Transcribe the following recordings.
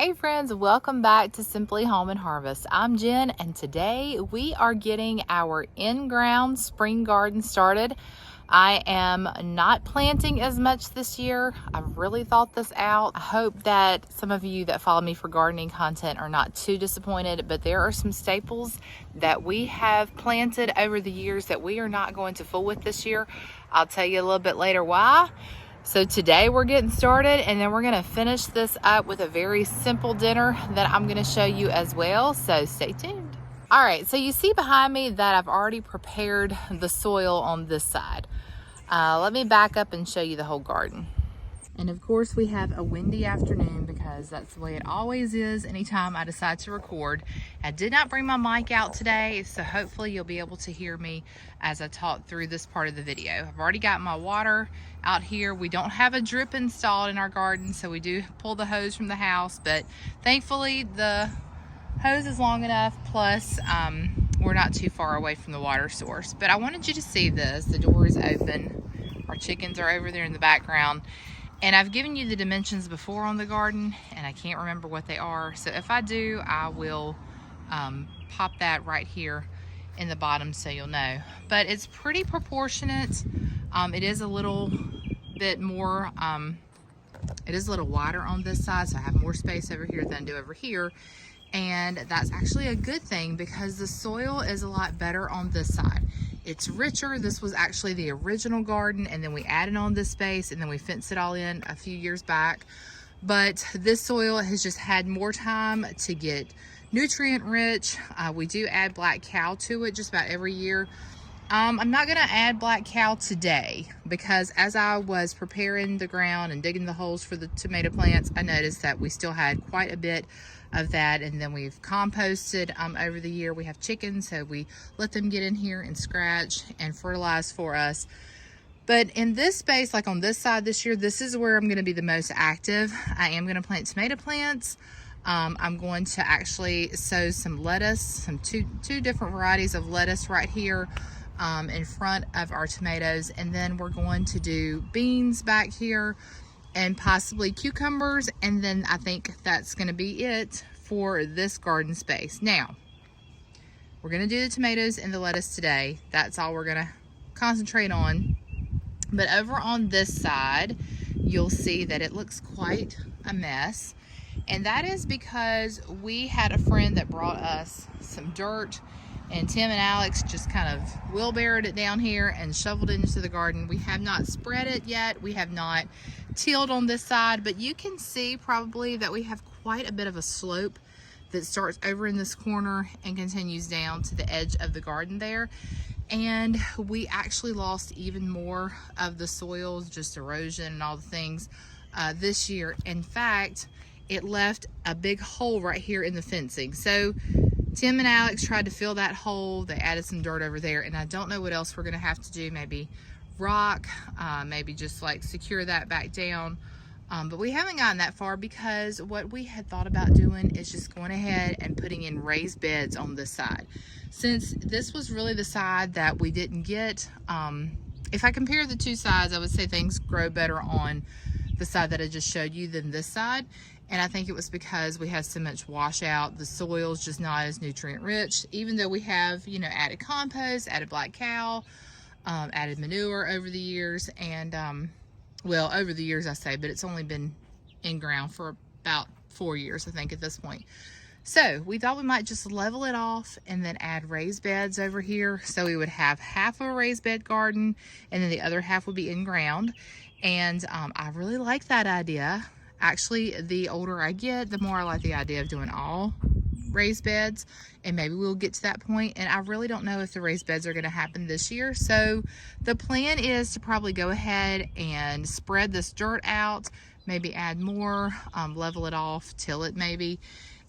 Hey friends, welcome back to Simply Home and Harvest. I'm Jen, and today we are getting our in-ground spring garden started. I am not planting as much this year. I've really thought this out. I hope that some of you that follow me for gardening content are not too disappointed, but there are some staples that we have planted over the years that we are not going to fool with this year. I'll tell you a little bit later why. So today we're getting started, and then we're gonna finish this up with a very simple dinner that I'm gonna show you as well, so stay tuned. All right, so you see behind me that I've already prepared the soil on this side. Let me back up and show you the whole garden. And of course we have a windy afternoon because that's the way it always is anytime I decide to record. I did not bring my mic out today, so hopefully you'll be able to hear me as I talk through this part of the video. I've already got my water out here. We don't have a drip installed in our garden, so we do pull the hose from the house, but thankfully the hose is long enough, plus we're not too far away from the water source. But I wanted you to see this. The door is open. Our chickens are over there in the background. And I've given you the dimensions before on the garden, and I can't remember what they are. So if I do, I will pop that right here in the bottom so you'll know. But it's pretty proportionate. It is a little bit more, it is a little wider on this side, so I have more space over here than I do over here. And that's actually a good thing because the soil is a lot better on this side. It's richer. This was actually the original garden, and then we added on this space, and then we fenced it all in a few years back. But this soil has just had more time to get nutrient rich. We do add black cow to it just about every year. I'm not gonna add black cow today because as I was preparing the ground and digging the holes for the tomato plants, I noticed that we still had quite a bit of that, and then we've composted over the year. We have chickens, so we let them get in here and scratch and fertilize for us. But in this space, like on this side this year, this is where I'm going to be the most active. I am going to plant tomato plants. I'm going to actually sow some lettuce, some two different varieties of lettuce right here in front of our tomatoes, and then we're going to do beans back here and possibly cucumbers, and then I think that's going to be it for this garden space. Now, we're going to do the tomatoes and the lettuce today. That's all we're going to concentrate on. But over on this side, you'll see that it looks quite a mess. And that is because we had a friend that brought us some dirt, and Tim and Alex just kind of wheelbarrowed it down here and shoveled it into the garden. We have not spread it yet. We have not tilled on this side, but you can see probably that we have quite a bit of a slope that starts over in this corner and continues down to the edge of the garden there. And we actually lost even more of the soil, just erosion and all the things this year. In fact, it left a big hole right here in the fencing. So Tim and Alex tried to fill that hole. They added some dirt over there, and I don't know what else we're gonna have to do. Maybe rock, maybe just like secure that back down. But we haven't gotten that far because what we had thought about doing is just going ahead and putting in raised beds on this side. Since this was really the side that we didn't get, if I compare the two sides, I would say things grow better on the side that I just showed you than this side. And I think it was because we had so much washout. The soil's just not as nutrient rich, even though we have, you know, added compost, added black cow, added manure over the years. And well, over the years I say, but it's only been in ground for about 4 years, I think, at this point. So we thought we might just level it off and then add raised beds over here. So we would have half of a raised bed garden, and then the other half would be in ground. And I really like that idea. Actually, the older I get, the more I like the idea of doing all raised beds, and maybe we'll get to that point. And I really don't know if the raised beds are going to happen this year. So the plan is to probably go ahead and spread this dirt out, maybe add more, level it off, till it maybe.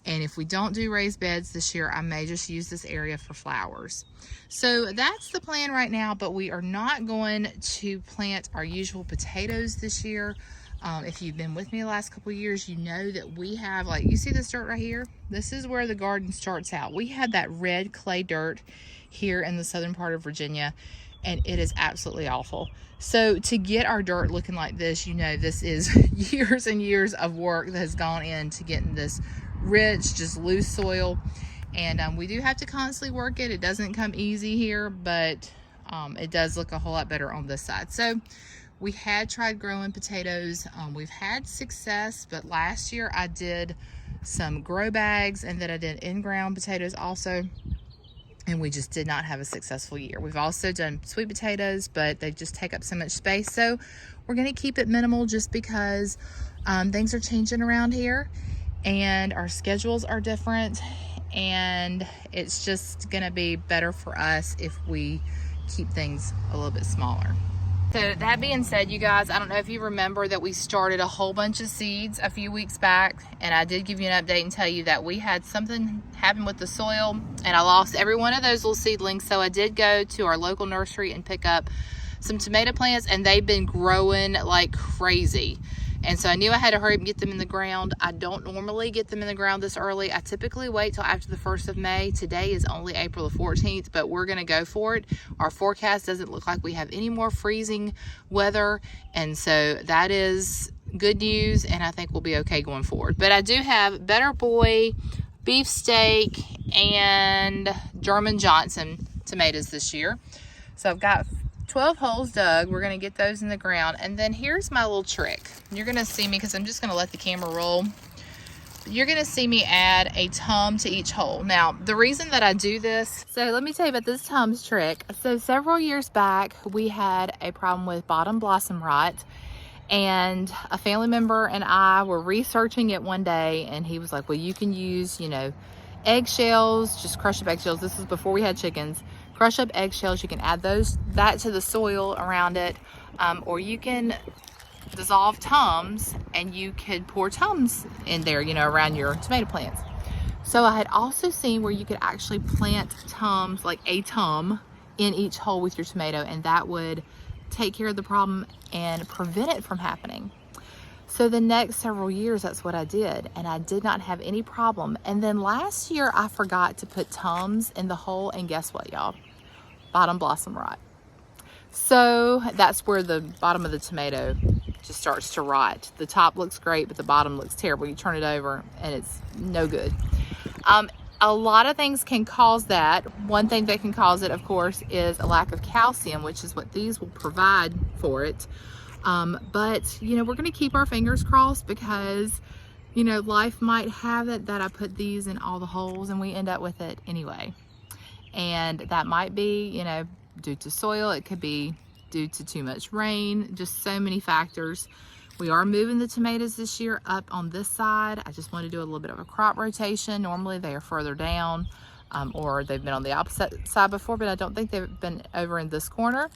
And if we don't do raised beds this year, I may just use this area for flowers. So that's the plan right now, but we are not going to plant our usual potatoes this year. If you've been with me the last couple of years, you know that we have, like, you see this dirt right here? This is where the garden starts out. We had that red clay dirt here in the southern part of Virginia, and it is absolutely awful. So to get our dirt looking like this, you know, this is years and years of work that has gone into getting this rich, just loose soil. And we do have to constantly work it. It doesn't come easy here, but it does look a whole lot better on this side. So we had tried growing potatoes. We've had success, but last year I did some grow bags, and then I did in-ground potatoes also, and we just did not have a successful year. We've also done sweet potatoes, but they just take up so much space. So we're gonna keep it minimal just because things are changing around here and our schedules are different, and it's just gonna be better for us if we keep things a little bit smaller. So that being said, you guys, I don't know if you remember that we started a whole bunch of seeds a few weeks back, and I did give you an update and tell you that we had something happen with the soil and I lost every one of those little seedlings. So I did go to our local nursery and pick up some tomato plants, and they've been growing like crazy. And so I knew I had to hurry up and get them in the ground. I don't normally get them in the ground this early. I typically wait till after the 1st of May. Today is only April the 14th, but we're gonna go for it. Our forecast doesn't look like we have any more freezing weather, and so that is good news, and I think we'll be okay going forward. But I do have Better Boy, beefsteak, and German Johnson tomatoes this year. So I've got 12 holes dug. We're gonna get those in the ground. And then here's my little trick. You're gonna see me, because I'm just gonna let the camera roll. You're gonna see me add a tum to each hole. Now, the reason that I do this, so let me tell you about this tums trick. So several years back, we had a problem with bottom blossom rot, and a family member and I were researching it one day, and he was like, well, you can use, you know, eggshells, just crush up eggshells. This was before we had chickens. Crush up eggshells, you can add that to the soil around it, or you can dissolve tums and you could pour tums in there, you know, around your tomato plants. So I had also seen where you could actually plant tums, like a tum in each hole with your tomato, and that would take care of the problem and prevent it from happening. So the next several years, that's what I did, and I did not have any problem. And then last year I forgot to put tums in the hole, and guess what, y'all? Bottom blossom rot. So that's where the bottom of the tomato just starts to rot. The top looks great, but the bottom looks terrible. You turn it over and it's no good. A lot of things can cause that. One thing that can cause it, of course, is a lack of calcium, which is what these will provide for it. But, you know, we're going to keep our fingers crossed, because, you know, life might have it that I put these in all the holes and we end up with it anyway. And that might be, you know, due to soil. It could be due to too much rain, just so many factors. We are moving the tomatoes this year up on this side. I just want to do a little bit of a crop rotation. Normally they are further down, or they've been on the opposite side before, but I don't think they've been over in this corner.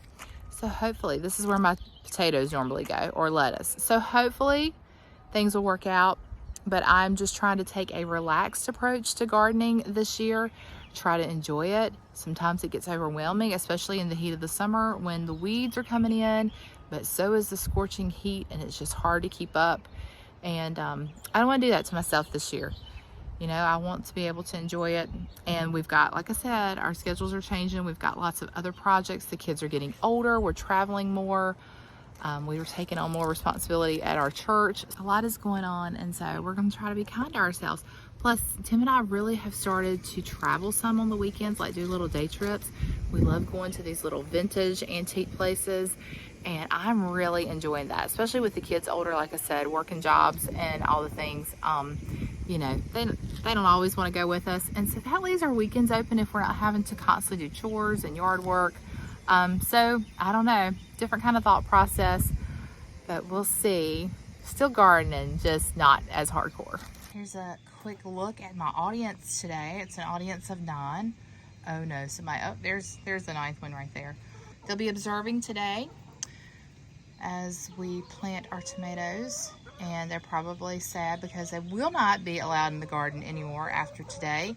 So hopefully, this is where my potatoes normally go, or lettuce. So hopefully things will work out, but I'm just trying to take a relaxed approach to gardening this year. Try to enjoy it. Sometimes it gets overwhelming, especially in the heat of the summer when the weeds are coming in, but so is the scorching heat, and it's just hard to keep up. And I don't want to do that to myself this year. You know, I want to be able to enjoy it. And we've got, like I said, our schedules are changing. We've got lots of other projects. The kids are getting older. We're traveling more. We were taking on more responsibility at our church. A lot is going on, and so we're going to try to be kind to ourselves. Plus, Tim and I really have started to travel some on the weekends, like do little day trips. We love going to these little vintage antique places, and I'm really enjoying that, especially with the kids older, like I said, working jobs and all the things. You know, they don't always want to go with us, and so that leaves our weekends open if we're not having to constantly do chores and yard work. So I don't know, different kind of thought process, but we'll see. Still gardening, just not as hardcore. Here's a quick look at my audience today. It's an audience of 9. Oh no, there's the 9th one right there. They'll be observing today as we plant our tomatoes, and they're probably sad because they will not be allowed in the garden anymore after today.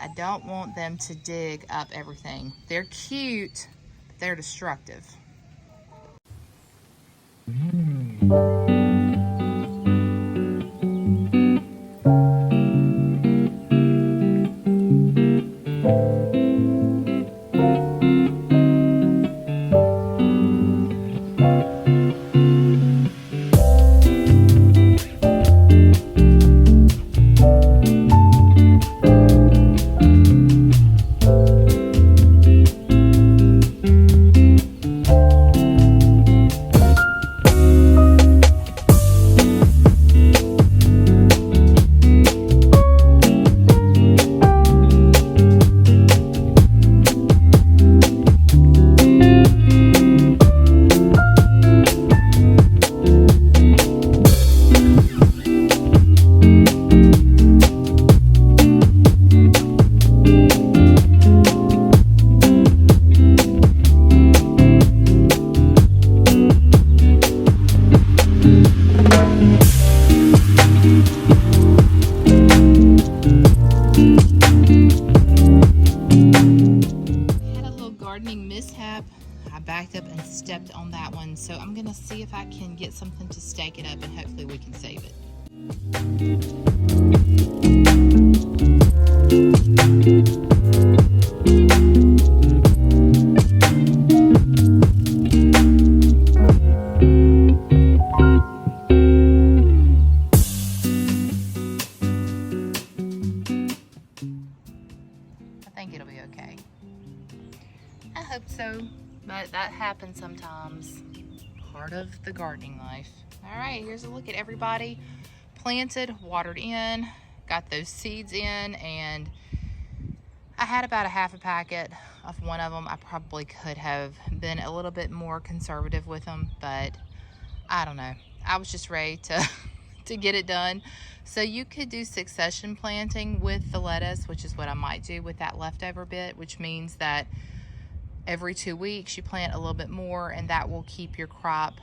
I don't want them to dig up everything. They're cute, but they're destructive. backed up and stepped on that one. So I'm gonna see if I can get something to stake it up and hopefully we can save it. I think it'll be okay. I hope so, but that happens sometimes. Part of the gardening life. All right, here's a look at everybody planted, watered in, got those seeds in, and I had about a half a packet of one of them. I probably could have been a little bit more conservative with them, but I don't know. I was just ready to get it done. So you could do succession planting with the lettuce, which is what I might do with that leftover bit, which means that every 2 weeks you plant a little bit more, and that will keep your crop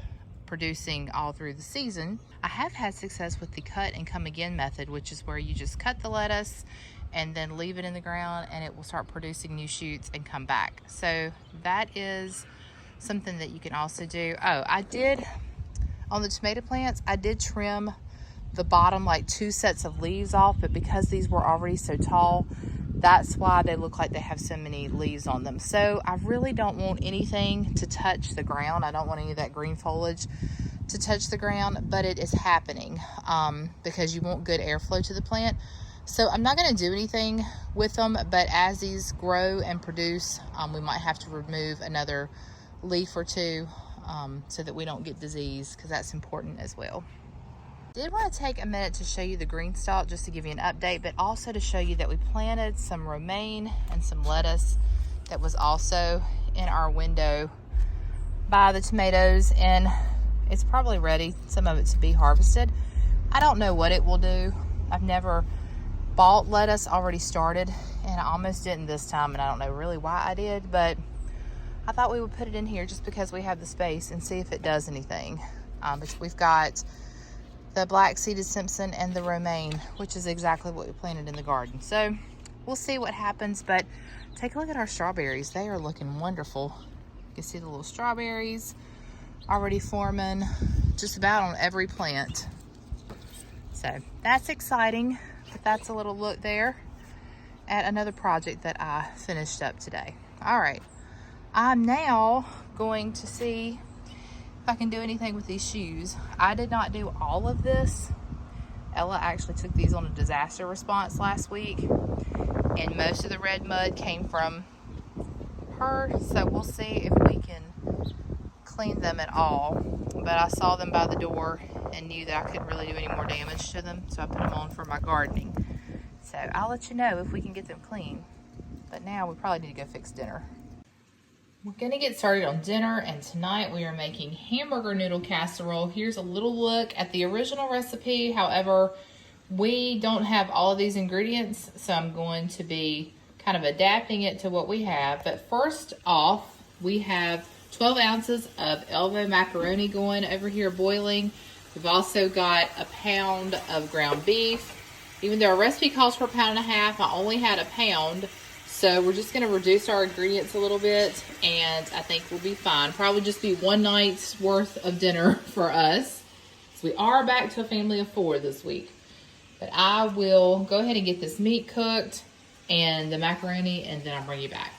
producing all through the season. I have had success with the cut and come again method, which is where you just cut the lettuce and then leave it in the ground and it will start producing new shoots and come back. So that is something that you can also do. Oh, I did, on the tomato plants, I did trim the bottom like 2 sets of leaves off, but because these were already so tall, that's why they look like they have so many leaves on them. So I really don't want anything to touch the ground. I don't want any of that green foliage to touch the ground, but it is happening because you want good airflow to the plant. So I'm not going to do anything with them, but as these grow and produce, we might have to remove another leaf or two so that we don't get disease, because that's important as well. Did want to take a minute to show you the green stalk just to give you an update, but also to show you that we planted some romaine and some lettuce that was also in our window by the tomatoes, and it's probably ready, some of it, to be harvested. I don't know what it will do. I've never bought lettuce already started, and I almost didn't this time, and I don't know really why I did, but I thought we would put it in here just because we have the space and see if it does anything. But we've got the black seeded Simpson and the romaine, which is exactly what we planted in the garden. So we'll see what happens, but take a look at our strawberries. They are looking wonderful. You can see the little strawberries already forming just about on every plant. So that's exciting, but that's a little look there at another project that I finished up today. All right, I'm now going to see if I can do anything with these shoes. I did not do all of this. Ella actually took these on a disaster response last week, and most of the red mud came from her, so we'll see if we can clean them at all. But I saw them by the door and knew that I couldn't really do any more damage to them, so I put them on for my gardening. So I'll let you know if we can get them clean. But now we probably need to go fix dinner. We're gonna get started on dinner, and tonight we are making hamburger noodle casserole. Here's a little look at the original recipe. However, we don't have all of these ingredients, so I'm going to be kind of adapting it to what we have. But first off, we have 12 ounces of Elvo macaroni going over here boiling. We've also got a pound of ground beef. Even though our recipe calls for 1.5 pounds, I only had a pound. So we're just going to reduce our ingredients a little bit, and I think we'll be fine. Probably just be one night's worth of dinner for us. So we are back to a family of 4 this week. But I will go ahead and get this meat cooked and the macaroni, and then I'll bring you back.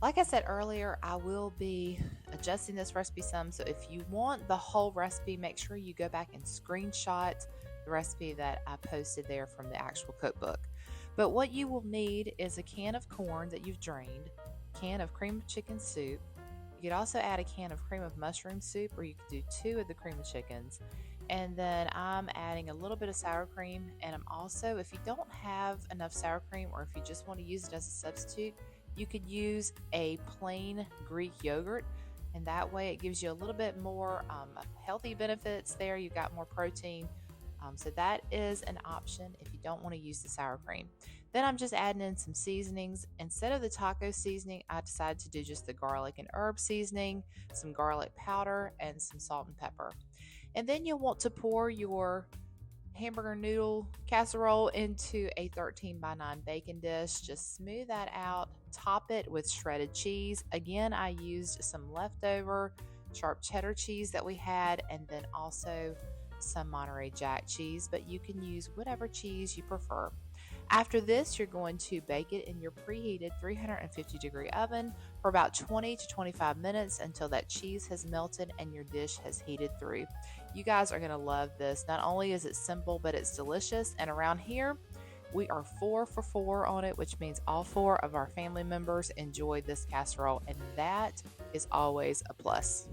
Like I said earlier, I will be adjusting this recipe some, so if you want the whole recipe, make sure you go back and screenshot the recipe that I posted there from the actual cookbook. But what you will need is a can of corn that you've drained, a can of cream of chicken soup. You could also add a can of cream of mushroom soup, or you could do 2 of the cream of chickens. And then I'm adding a little bit of sour cream, and I'm also, if you don't have enough sour cream, or if you just want to use it as a substitute, you could use a plain Greek yogurt, and that way it gives you a little bit more healthy benefits there. You've got more protein. So that is an option if you don't want to use the sour cream. Then I'm just adding in some seasonings. Instead of the taco seasoning, I decided to do just the garlic and herb seasoning, some garlic powder, and some salt and pepper. And then you'll want to pour your hamburger noodle casserole into a 13 by 9 baking dish. Just smooth that out, top it with shredded cheese. Again, I used some leftover sharp cheddar cheese that we had, and then also some Monterey Jack cheese, but you can use whatever cheese you prefer. After this, you're going to bake it in your preheated 350-degree oven for about 20 to 25 minutes until that cheese has melted and your dish has heated through. You guys are going to love this. Not only is it simple, but it's delicious. And around here, we are 4 for 4 on it, which means all 4 of our family members enjoyed this casserole, and that is always a plus.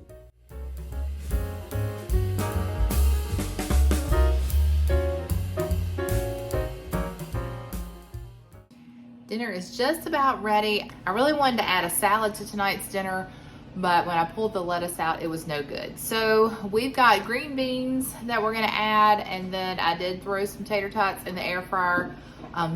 Dinner is just about ready. I really wanted to add a salad to tonight's dinner, but when I pulled the lettuce out, it was no good. So we've got green beans that we're gonna add, and then I did throw some tater tots in the air fryer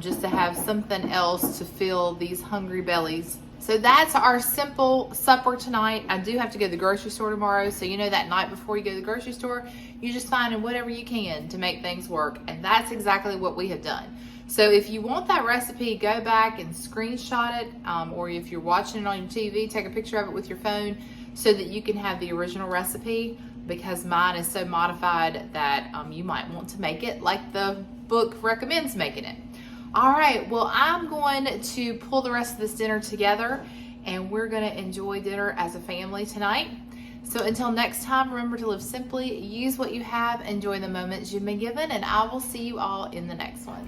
just to have something else to fill these hungry bellies. So that's our simple supper tonight. I do have to go to the grocery store tomorrow, so you know that night before you go to the grocery store, you just find whatever you can to make things work, and that's exactly what we have done. So if you want that recipe, go back and screenshot it, or if you're watching it on your TV, take a picture of it with your phone so that you can have the original recipe, because mine is so modified that you might want to make it like the book recommends making it. All right, well, I'm going to pull the rest of this dinner together, and we're going to enjoy dinner as a family tonight. So until next time, remember to live simply, use what you have, enjoy the moments you've been given, and I will see you all in the next one.